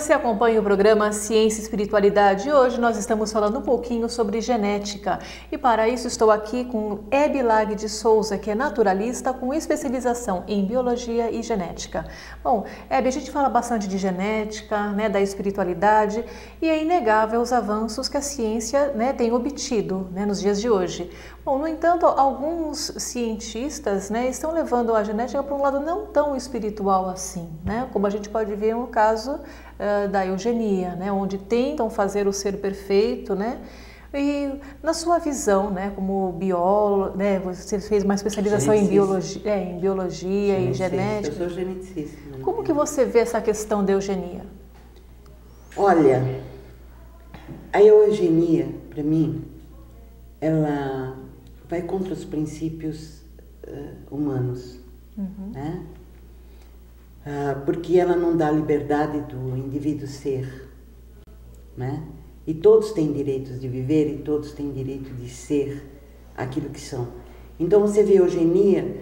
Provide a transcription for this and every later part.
Você acompanha o programa Ciência e Espiritualidade e hoje nós estamos falando um pouquinho sobre genética. E para isso estou aqui com Hebe Lag de Souza, que é naturalista com especialização em biologia e genética. Bom, Hebe, a gente fala bastante de genética, né, da espiritualidade, e é inegável os avanços que a ciência, né, tem obtido, né, nos dias de hoje. Bom, no entanto, alguns cientistas, né, estão levando a genética para um lado não tão espiritual assim, né, como a gente pode ver no caso da eugenia, né, onde tentam fazer o ser perfeito, né, e na sua visão, né, como biólogo, né, você fez uma especialização em biologia e genética. Eu sou geneticista. Como que você vê essa questão da eugenia? Olha, a eugenia, para mim, ela vai contra os princípios humanos, né? Porque ela não dá liberdade do indivíduo ser, né? E todos têm direitos de viver e todos têm direito de ser aquilo que são. Então você vê a eugenia,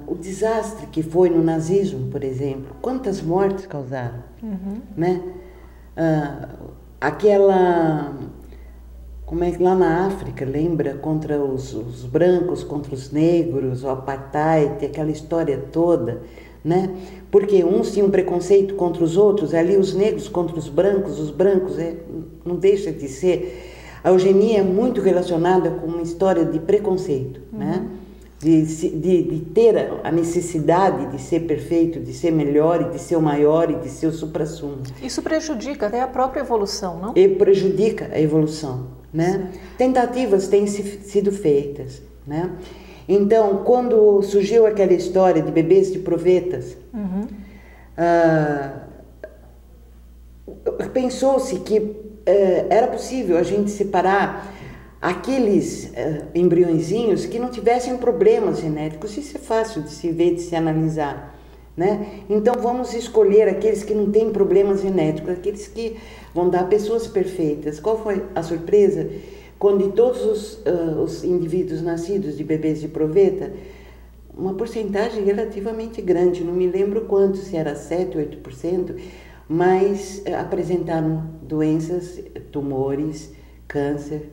o desastre que foi no nazismo, por exemplo, quantas mortes causaram, né? Como é que lá na África, lembra, contra os brancos, contra os negros, o apartheid, aquela história toda, né? Porque uns tinham preconceito contra os outros, ali os negros contra os brancos não deixa de ser. A eugenia é muito relacionada com uma história de preconceito, né? De ter a necessidade de ser perfeito, de ser melhor, e de ser o maior e de ser o suprassumo. Isso prejudica até a própria evolução, não? E prejudica a evolução, né? Sim. Tentativas têm sido feitas, né? Então, quando surgiu aquela história de bebês de provetas, pensou-se que era possível a gente separar aqueles embriõezinhos que não tivessem problemas genéticos. Isso é fácil de se ver, de se analisar, né? Então vamos escolher aqueles que não têm problemas genéticos, aqueles que vão dar pessoas perfeitas. Qual foi a surpresa? Quando de todos os indivíduos nascidos de bebês de proveta, uma porcentagem relativamente grande, não me lembro quanto, se era 7 ou 8%, mas apresentaram doenças, tumores, câncer.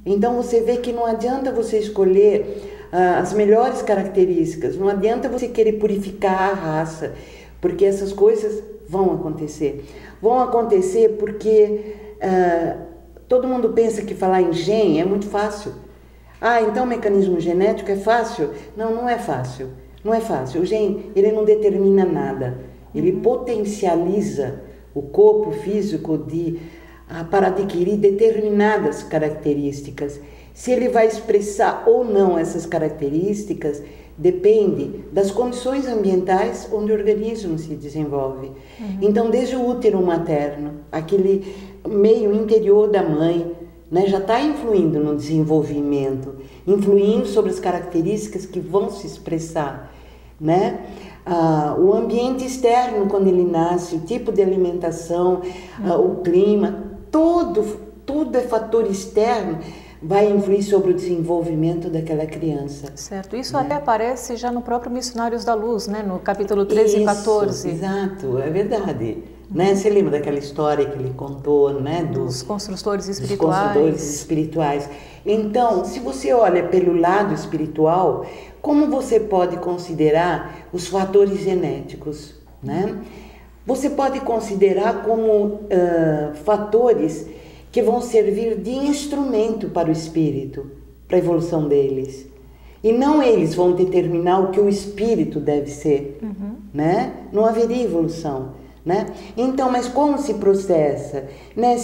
Então você vê que não adianta você escolher as melhores características, não adianta você querer purificar a raça, porque essas coisas vão acontecer. Vão acontecer porque todo mundo pensa que falar em gene é muito fácil. Então o mecanismo genético é fácil? Não, não é fácil. Não é fácil. O gene, ele não determina nada. Ele potencializa o corpo físico para adquirir determinadas características. Se ele vai expressar ou não essas características, depende das condições ambientais onde o organismo se desenvolve. Então, desde o útero materno, aquele meio interior da mãe, né, já está influindo no desenvolvimento, influindo sobre as características que vão se expressar, né? O ambiente externo, quando ele nasce, o tipo de alimentação, o clima, tudo é fator externo, vai influir sobre o desenvolvimento daquela criança. Certo. Isso, né, até aparece já no próprio Missionários da Luz, né? No capítulo 13 e 14. Exato, é verdade. Né? Você lembra daquela história que ele contou, né? Dos construtores espirituais. Dos construtores espirituais. Então, se você olha pelo lado espiritual, como você pode considerar os fatores genéticos, né? Você pode considerar como fatores que vão servir de instrumento para o espírito, para a evolução deles. E não eles vão determinar o que o espírito deve ser, né? Não haveria evolução. Né? Então, mas como se processa? Né?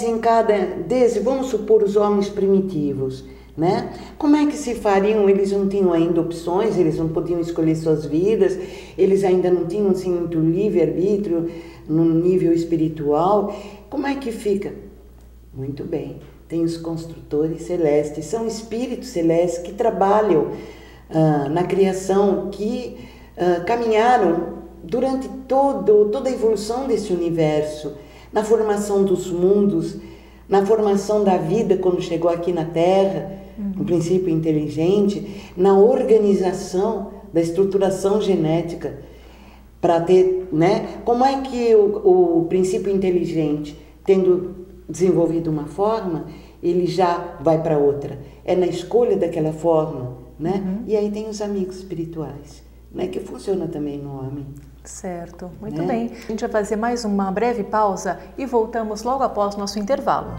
Vamos supor os homens primitivos, né? Como é que se fariam? Eles não tinham ainda opções, eles não podiam escolher suas vidas, eles ainda não tinham assim, muito livre-arbítrio no nível espiritual. Como é que fica? Muito bem, tem os construtores celestes, são espíritos celestes que trabalham na criação, que caminharam durante toda a evolução desse universo, na formação dos mundos, na formação da vida quando chegou aqui na Terra, no princípio inteligente, na organização da estruturação genética. para ter, né? Como é que o princípio inteligente, tendo desenvolvido uma forma, ele já vai para outra? É na escolha daquela forma, né? E aí tem os amigos espirituais, né? Que funciona também no homem. Certo, muito bem. A gente vai fazer mais uma breve pausa e voltamos logo após nosso intervalo.